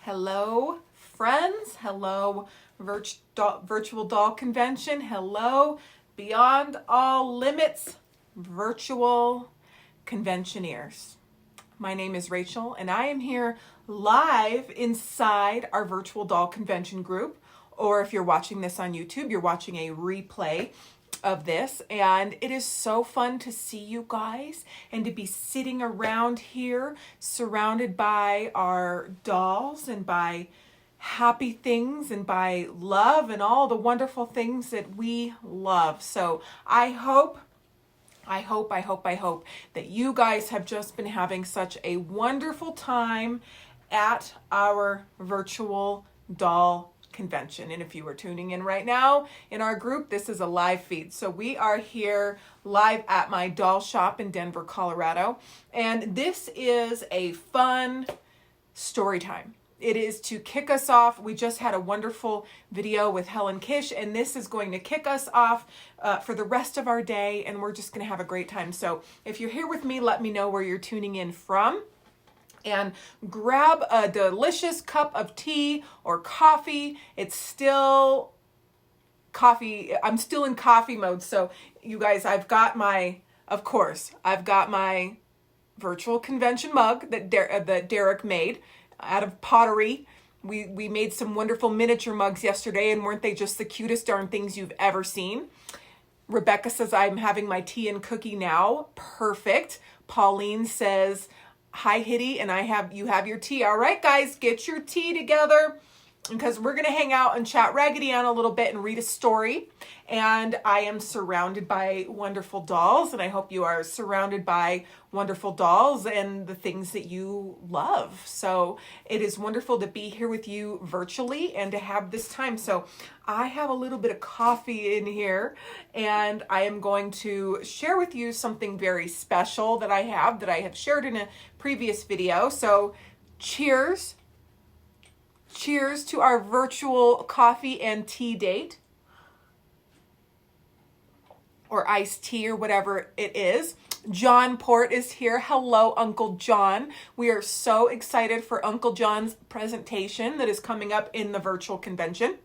Hello, friends. Hello, virtual doll convention. Hello, beyond all limits, virtual conventioneers. My name is Rachel, and I am here live inside our virtual doll convention group. Or if you're watching this on YouTube, you're watching a replay of this, and it is so fun to see you guys and to be sitting around here surrounded by our dolls and by happy things and by love and all the wonderful things that we love. So I hope that you guys have just been having such a wonderful time at our virtual doll convention. And if you are tuning in right now in our group, this is a live feed. So we are here live at my doll shop in Denver, Colorado. And this is a fun story time. It is to kick us off. We just had a wonderful video with Helen Kish, and this is going to kick us off for the rest of our day, and we're just going to have a great time. So if you're here with me, let me know where you're tuning in from. And grab a delicious cup of tea or coffee. It's still coffee. I'm still in coffee mode. So you guys, I've got my virtual convention mug that Derek made out of pottery. We made some wonderful miniature mugs yesterday, and weren't they just the cutest darn things you've ever seen? Rebecca says I'm having my tea and cookie now. Perfect. Pauline says, hi, Hitty, and you have your tea. All right, guys, get your tea together because we're going to hang out and chat Raggedy Ann a little bit and read a story. And I am surrounded by wonderful dolls, and I hope you are surrounded by wonderful dolls and the things that you love. So it is wonderful to be here with you virtually and to have this time. So I have a little bit of coffee in here, and I am going to share with you something very special that I have shared in a previous video. So cheers. Cheers to our virtual coffee and tea date, or iced tea, or whatever it is. John Port is here. Hello, Uncle John. We are so excited for Uncle John's presentation that is coming up in the virtual convention.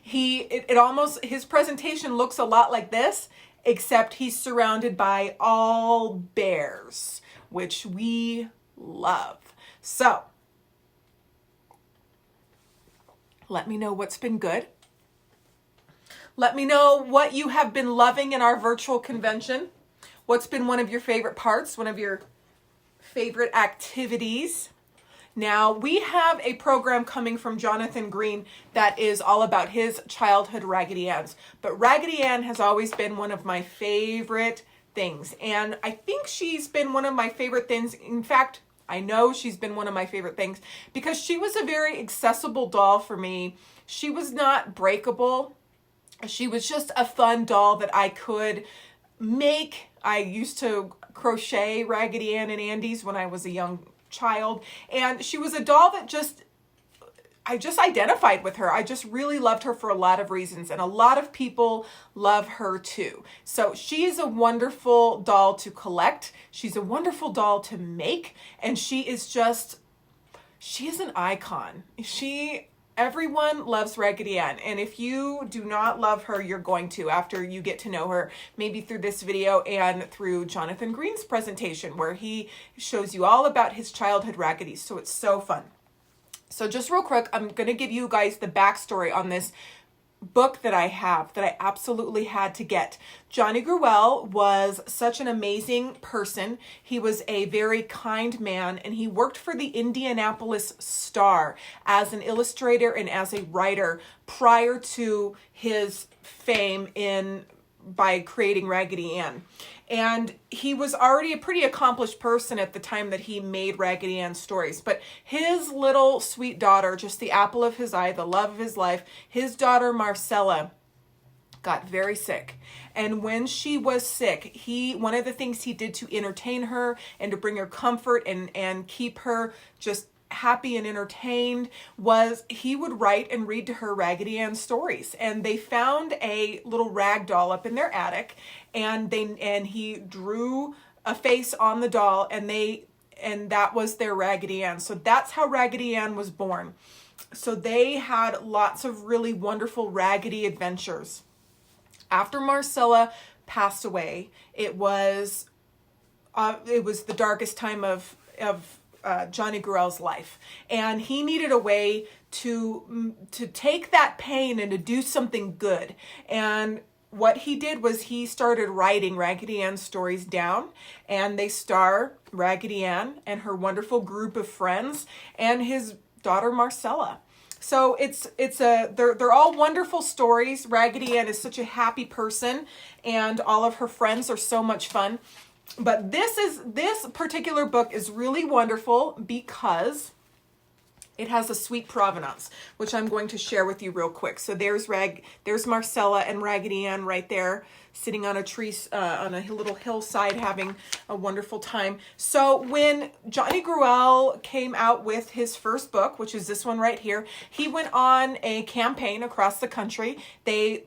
His presentation looks a lot like this, except he's surrounded by all bears, which we love. So let me know what's been good. Let me know what you have been loving in our virtual convention. What's been one of your favorite parts, one of your favorite activities? Now, we have a program coming from Jonathan Green that is all about his childhood Raggedy Anns. But Raggedy Ann has always been one of my favorite things. And I think she's been one of my favorite things. In fact, I know she's been one of my favorite things because she was a very accessible doll for me. She was not breakable. She was just a fun doll that I could make. I used to crochet Raggedy Ann and Andy's when I was a young child. And she was a doll that I just identified with her. I just really loved her for a lot of reasons, and a lot of people love her too. So she is a wonderful doll to collect. She's a wonderful doll to make, and she is an icon. Everyone loves Raggedy Ann, and if you do not love her, you're going to after you get to know her, maybe through this video and through Jonathan Green's presentation, where he shows you all about his childhood Raggedy's. So it's so fun. So just real quick, I'm going to give you guys the backstory on this book that I have that I absolutely had to get. Johnny Gruelle was such an amazing person. He was a very kind man, and he worked for the Indianapolis Star as an illustrator and as a writer prior to his fame by creating Raggedy Ann. And he was already a pretty accomplished person at the time that he made Raggedy Ann Stories. But his little sweet daughter, just the apple of his eye, the love of his life, his daughter Marcella got very sick. And when she was sick, one of the things he did to entertain her and to bring her comfort and keep her just happy and entertained was he would write and read to her Raggedy Ann stories. And they found a little rag doll up in their attic, and he drew a face on the doll, and and that was their Raggedy Ann. So that's how Raggedy Ann was born. So they had lots of really wonderful Raggedy adventures. After Marcella passed away, it was the darkest time of Johnny Gruelle's life, and he needed a way to take that pain and to do something good. And what he did was he started writing Raggedy Ann stories down, and they star Raggedy Ann and her wonderful group of friends and his daughter Marcella. So they're all wonderful stories. Raggedy Ann is such a happy person, and all of her friends are so much fun. But this particular book is really wonderful because it has a sweet provenance, which I'm going to share with you real quick. So there's Marcella and Raggedy Ann right there, sitting on a tree, on a little hillside, having a wonderful time. So when Johnny Gruelle came out with his first book, which is this one right here, he went on a campaign across the country. They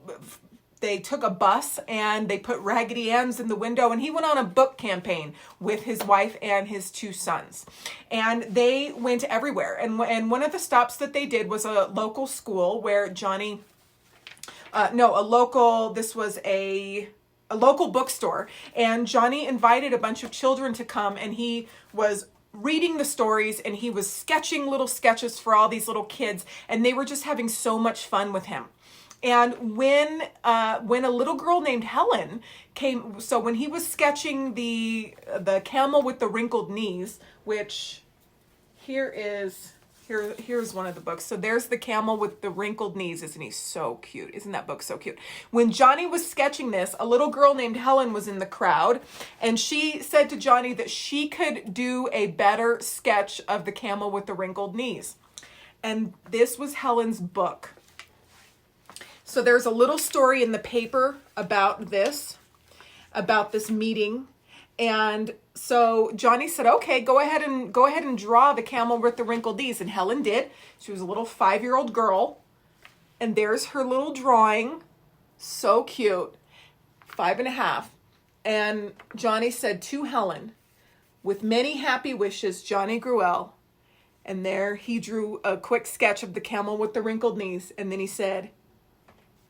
took a bus and they put Raggedy Ann's in the window, and he went on a book campaign with his wife and his 2 sons. And they went everywhere. And one of the stops that they did was a local school where Johnny, this was a local bookstore. And Johnny invited a bunch of children to come, and he was reading the stories, and he was sketching little sketches for all these little kids, and they were just having so much fun with him. And when a little girl named Helen came, so when he was sketching the camel with the wrinkled knees, which here's one of the books. So there's the camel with the wrinkled knees. Isn't he so cute? Isn't that book so cute? When Johnny was sketching this, a little girl named Helen was in the crowd, and she said to Johnny that she could do a better sketch of the camel with the wrinkled knees. And this was Helen's book. So there's a little story in the paper about this meeting. And so Johnny said, okay, go ahead and draw the camel with the wrinkled knees. And Helen did. She was a little 5-year-old girl. And there's her little drawing. So cute. 5.5. And Johnny said to Helen, with many happy wishes, Johnny Gruelle. And there he drew a quick sketch of the camel with the wrinkled knees. And then he said,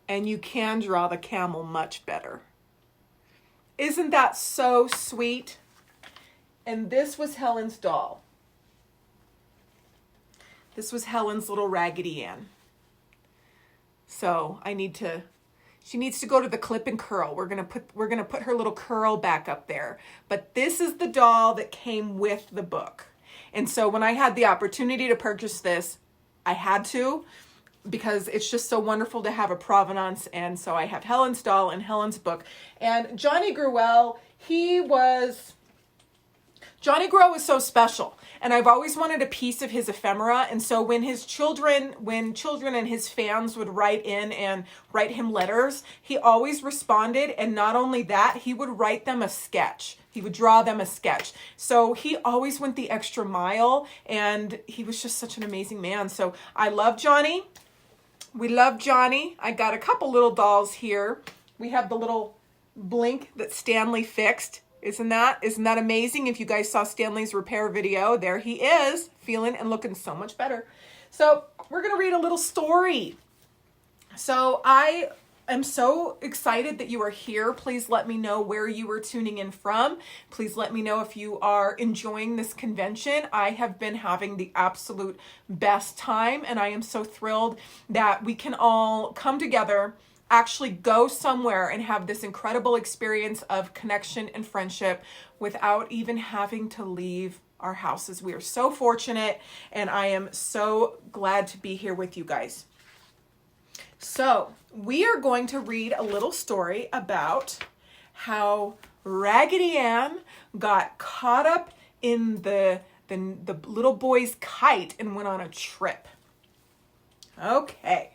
and you can draw the camel much better. Isn't that so sweet? And this was Helen's doll. This was Helen's little Raggedy Ann. So she needs to go to the clip and curl. We're gonna put her little curl back up there. But this is the doll that came with the book. And so when I had the opportunity to purchase this, I had to, because it's just so wonderful to have a provenance. And so I have Helen's doll and Helen's book. And Johnny Gruelle, Johnny Gruelle was so special. And I've always wanted a piece of his ephemera. And so when children and his fans would write in and write him letters, he always responded. And not only that, he would write them a sketch. He would draw them a sketch. So he always went the extra mile, and he was just such an amazing man. So I love Johnny. We love Johnny. I got a couple little dolls here. We have the little Blink that Stanley fixed. Isn't that amazing? If you guys saw Stanley's repair video, there he is, feeling and looking so much better. So we're going to read a little story. So I am so excited that you are here. Please let me know where you are tuning in from. Please let me know if you are enjoying this convention. I have been having the absolute best time, and I am so thrilled that we can all come together, actually go somewhere and have this incredible experience of connection and friendship without even having to leave our houses. We are so fortunate, and I am so glad to be here with you guys. So we are going to read a little story about how Raggedy Ann got caught up in the little boy's kite and went on a trip. Okay.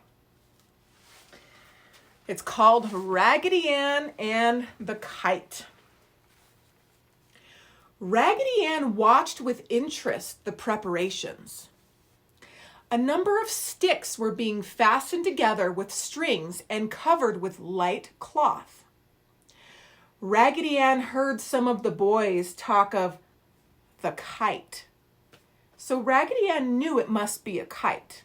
It's called Raggedy Ann and the Kite. Raggedy Ann watched with interest the preparations. A number of sticks were being fastened together with strings and covered with light cloth. Raggedy Ann heard some of the boys talk of the kite. So Raggedy Ann knew it must be a kite.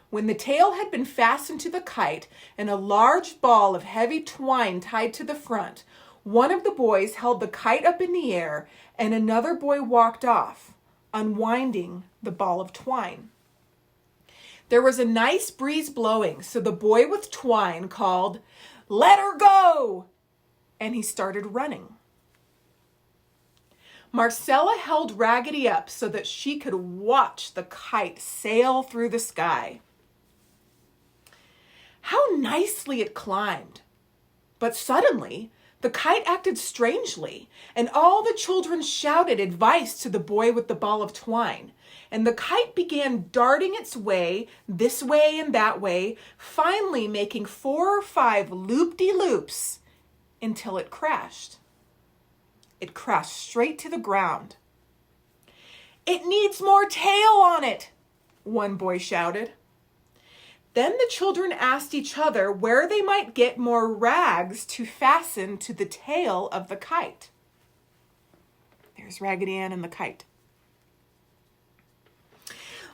When the tail had been fastened to the kite and a large ball of heavy twine tied to the front, one of the boys held the kite up in the air and another boy walked off, unwinding the ball of twine. There was a nice breeze blowing, so the boy with twine called, "Let her go!" and he started running. Marcella held Raggedy up so that she could watch the kite sail through the sky. How nicely it climbed. But suddenly, the kite acted strangely, and all the children shouted advice to the boy with the ball of twine. And the kite began darting its way, this way and that way, finally making 4 or 5 loop-de-loops until it crashed. It crashed straight to the ground. "It needs more tail on it," one boy shouted. Then the children asked each other where they might get more rags to fasten to the tail of the kite. There's Raggedy Ann and the kite.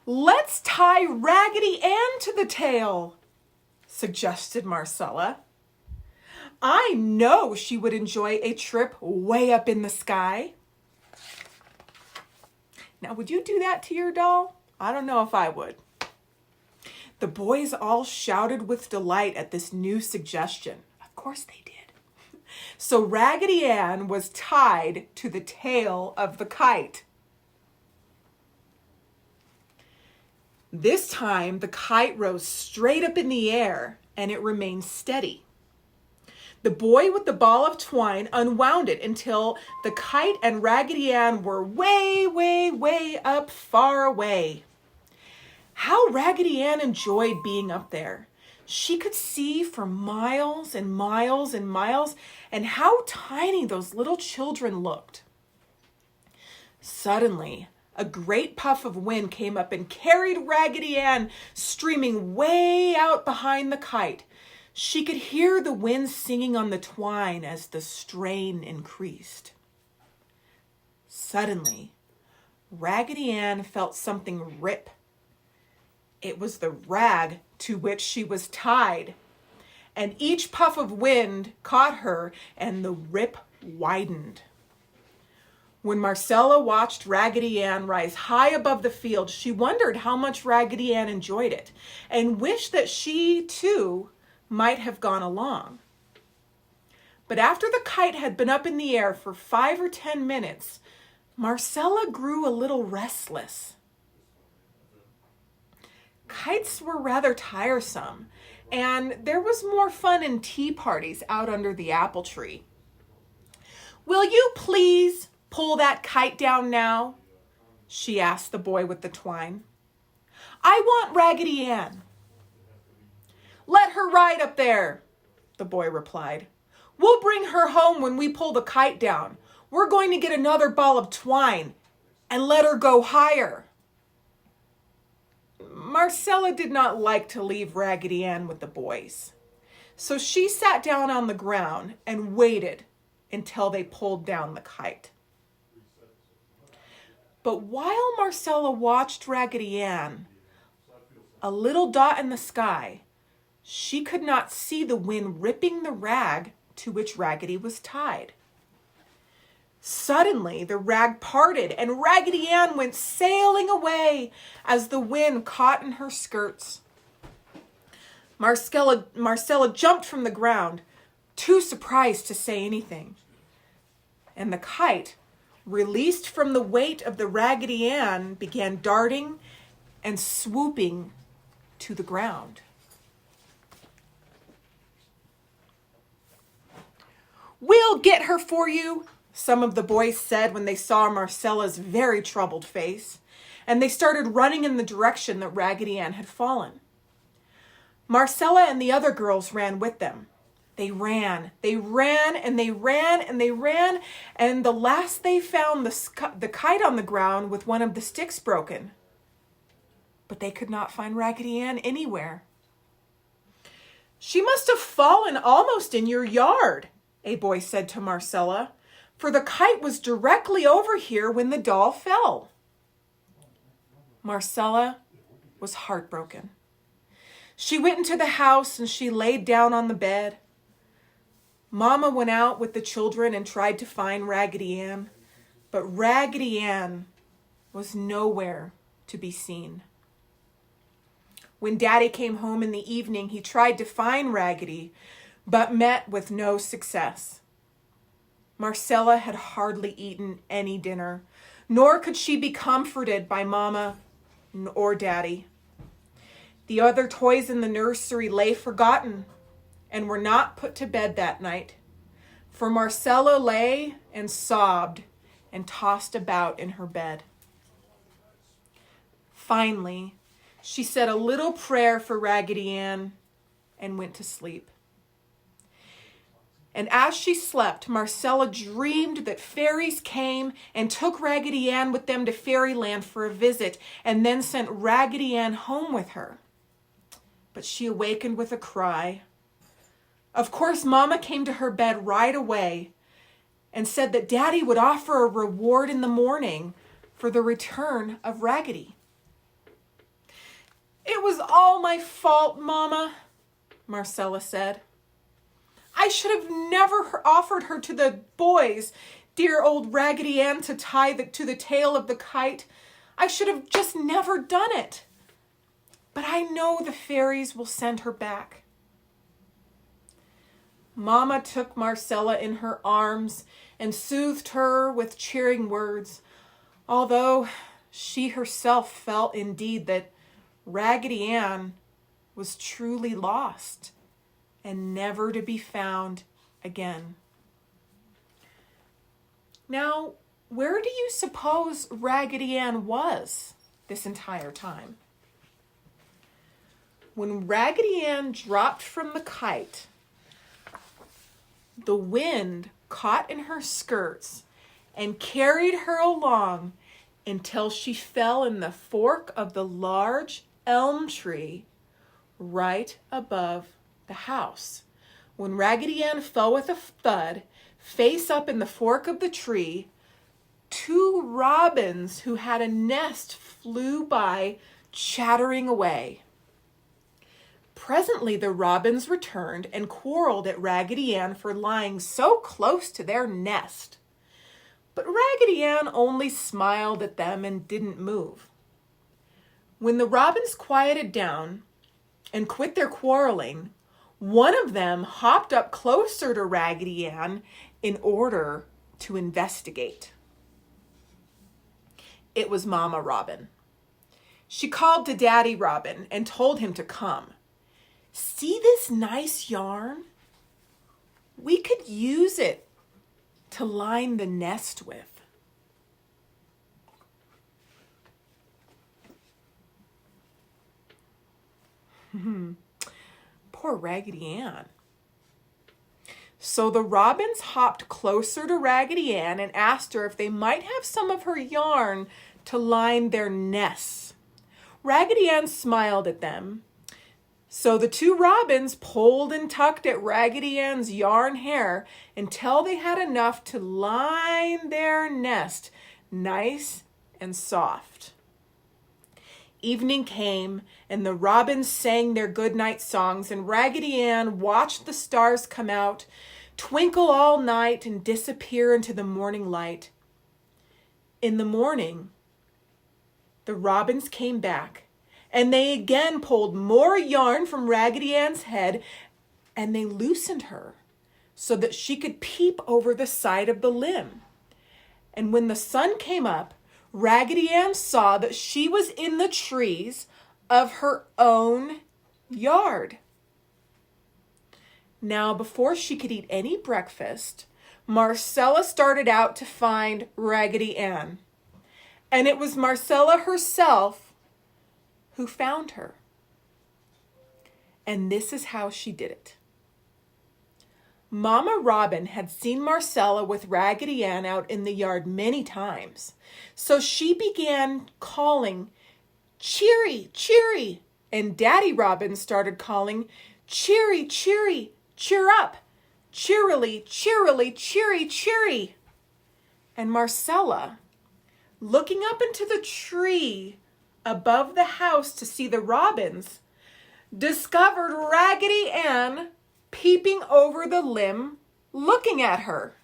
"Let's tie Raggedy Ann to the tail," suggested Marcella. "I know she would enjoy a trip way up in the sky." Now, would you do that to your doll? I don't know if I would. The boys all shouted with delight at this new suggestion. Of course they did. So Raggedy Ann was tied to the tail of the kite. This time, the kite rose straight up in the air and it remained steady. The boy with the ball of twine unwound it until the kite and Raggedy Ann were way, way, way up far away. How Raggedy Ann enjoyed being up there. She could see for miles and miles and miles, and how tiny those little children looked. Suddenly, a great puff of wind came up and carried Raggedy Ann streaming way out behind the kite. She could hear the wind singing on the twine as the strain increased. Suddenly, Raggedy Ann felt something rip. It was the rag to which she was tied, and each puff of wind caught her and the rip widened. When Marcella watched Raggedy Ann rise high above the field, she wondered how much Raggedy Ann enjoyed it and wished that she, too, might have gone along. But after the kite had been up in the air for 5 or 10 minutes, Marcella grew a little restless. Kites were rather tiresome, and there was more fun in tea parties out under the apple tree. "Will you please pull that kite down now?" she asked the boy with the twine. "I want Raggedy Ann." "Let her ride up there," the boy replied. "We'll bring her home when we pull the kite down. We're going to get another ball of twine and let her go higher." Marcella did not like to leave Raggedy Ann with the boys, so she sat down on the ground and waited until they pulled down the kite. But while Marcella watched Raggedy Ann, a little dot in the sky, she could not see the wind ripping the rag to which Raggedy was tied. Suddenly, the rag parted and Raggedy Ann went sailing away as the wind caught in her skirts. Marcella jumped from the ground, too surprised to say anything. And the kite, released from the weight of the Raggedy Ann, began darting and swooping to the ground. "We'll get her for you," some of the boys said when they saw Marcella's very troubled face, and they started running in the direction that Raggedy Ann had fallen. Marcella and the other girls ran with them. They ran, and the last they found the kite on the ground with one of the sticks broken. But they could not find Raggedy Ann anywhere. "She must have fallen almost in your yard," a boy said to Marcella. for the kite was directly over here when the doll fell. Marcella was heartbroken. She went into the house and she laid down on the bed. Mama went out with the children and tried to find Raggedy Ann, but Raggedy Ann was nowhere to be seen. When Daddy came home in the evening, he tried to find Raggedy, but met with no success. Marcella had hardly eaten any dinner, nor could she be comforted by Mama or Daddy. The other toys in the nursery lay forgotten and were not put to bed that night, for Marcella lay and sobbed and tossed about in her bed. Finally, she said a little prayer for Raggedy Ann and went to sleep. And as she slept, Marcella dreamed that fairies came and took Raggedy Ann with them to fairyland for a visit and then sent Raggedy Ann home with her. But she awakened with a cry. Of course, Mama came to her bed right away and said that Daddy would offer a reward in the morning for the return of Raggedy. "It was all my fault, Mama," Marcella said. "I should have never offered her to the boys, dear old Raggedy Ann, to tie to the tail of the kite. I should have just never done it. But I know the fairies will send her back." Mama took Marcella in her arms and soothed her with cheering words, although she herself felt indeed that Raggedy Ann was truly lost and never to be found again. Now, where do you suppose Raggedy Ann was this entire time? When Raggedy Ann dropped from the kite, the wind caught in her skirts and carried her along until she fell in the fork of the large elm tree right above the house. When Raggedy Ann fell with a thud, face up in the fork of the tree, two robins who had a nest flew by, chattering away. Presently the robins returned and quarreled at Raggedy Ann for lying so close to their nest. But Raggedy Ann only smiled at them and didn't move. When the robins quieted down and quit their quarreling, one of them hopped up closer to Raggedy Ann in order to investigate. It was Mama Robin. She called to Daddy Robin and told him to come. "See this nice yarn? We could use it to line the nest with." Poor Raggedy Ann. So the robins hopped closer to Raggedy Ann and asked her if they might have some of her yarn to line their nests. Raggedy Ann smiled at them. So the two robins pulled and tugged at Raggedy Ann's yarn hair until they had enough to line their nest nice and soft. Evening came, and the robins sang their goodnight songs, and Raggedy Ann watched the stars come out, twinkle all night, and disappear into the morning light. In the morning, the robins came back, and they again pulled more yarn from Raggedy Ann's head, and they loosened her so that she could peep over the side of the limb. And when the sun came up, Raggedy Ann saw that she was in the trees of her own yard. Now, before she could eat any breakfast, Marcella started out to find Raggedy Ann. And it was Marcella herself who found her. And this is how she did it. Mama Robin had seen Marcella with Raggedy Ann out in the yard many times, so she began calling, "Cheery, cheery," and Daddy Robin started calling, "Cheery, cheery, cheer up, cheerily, cheerily, cheery, cheery." And Marcella, looking up into the tree above the house to see the robins, discovered Raggedy Ann peeping over the limb, looking at her.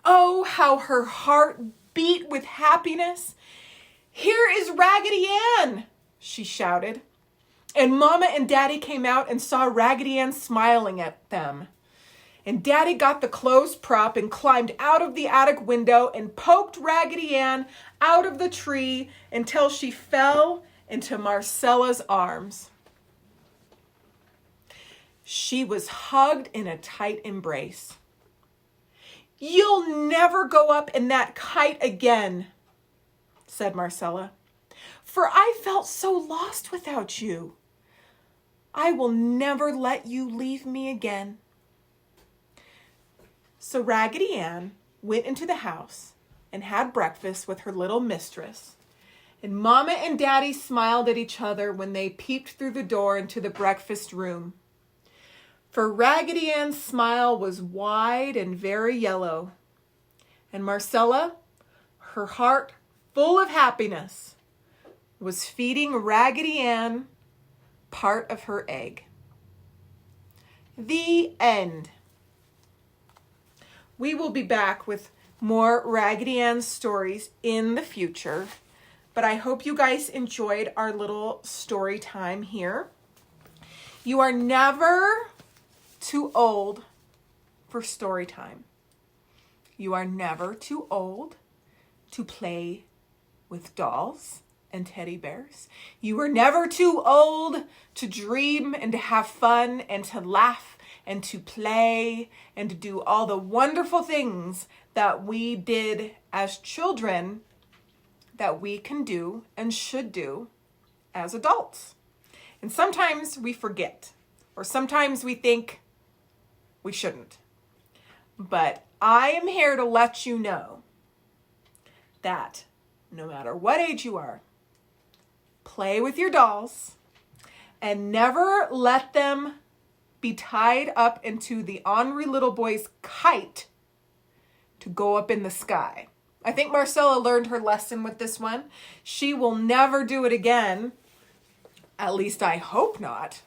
Oh, how her heart beat with happiness. "Here is Raggedy Ann," she shouted. And Mama and Daddy came out and saw Raggedy Ann smiling at them. And Daddy got the clothes prop and climbed out of the attic window and poked Raggedy Ann out of the tree until she fell into Marcella's arms. She was hugged in a tight embrace. "You'll never go up in that kite again," said Marcella, "for I felt so lost without you. I will never let you leave me again." So Raggedy Ann went into the house and had breakfast with her little mistress. And Mama and Daddy smiled at each other when they peeped through the door into the breakfast room. For Raggedy Ann's smile was wide and very yellow. And Marcella, her heart full of happiness, was feeding Raggedy Ann part of her egg. The end. We will be back with more Raggedy Ann stories in the future, but I hope you guys enjoyed our little story time here. You are never too old for story time. You are never too old to play with dolls and teddy bears. You are never too old to dream and to have fun and to laugh and to play and to do all the wonderful things that we did as children that we can do and should do as adults. And sometimes we forget, or sometimes we think we shouldn't. But I am here to let you know that no matter what age you are, play with your dolls and never let them be tied up into the ornery little boy's kite to go up in the sky. I think Marcella learned her lesson with this one. She will never do it again. At least I hope not.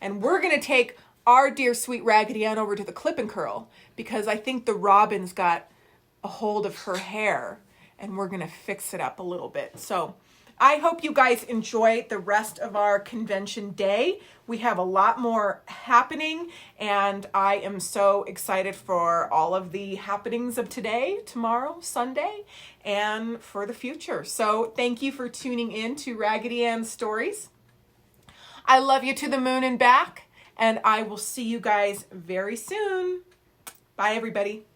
And we're going to take our dear sweet Raggedy Ann over to the clip and curl because I think the robins got a hold of her hair and we're going to fix it up a little bit. So I hope you guys enjoy the rest of our convention day. We have a lot more happening, and I am so excited for all of the happenings of today, tomorrow, Sunday, and for the future. So thank you for tuning in to Raggedy Ann Stories. I love you to the moon and back, and I will see you guys very soon. Bye, everybody.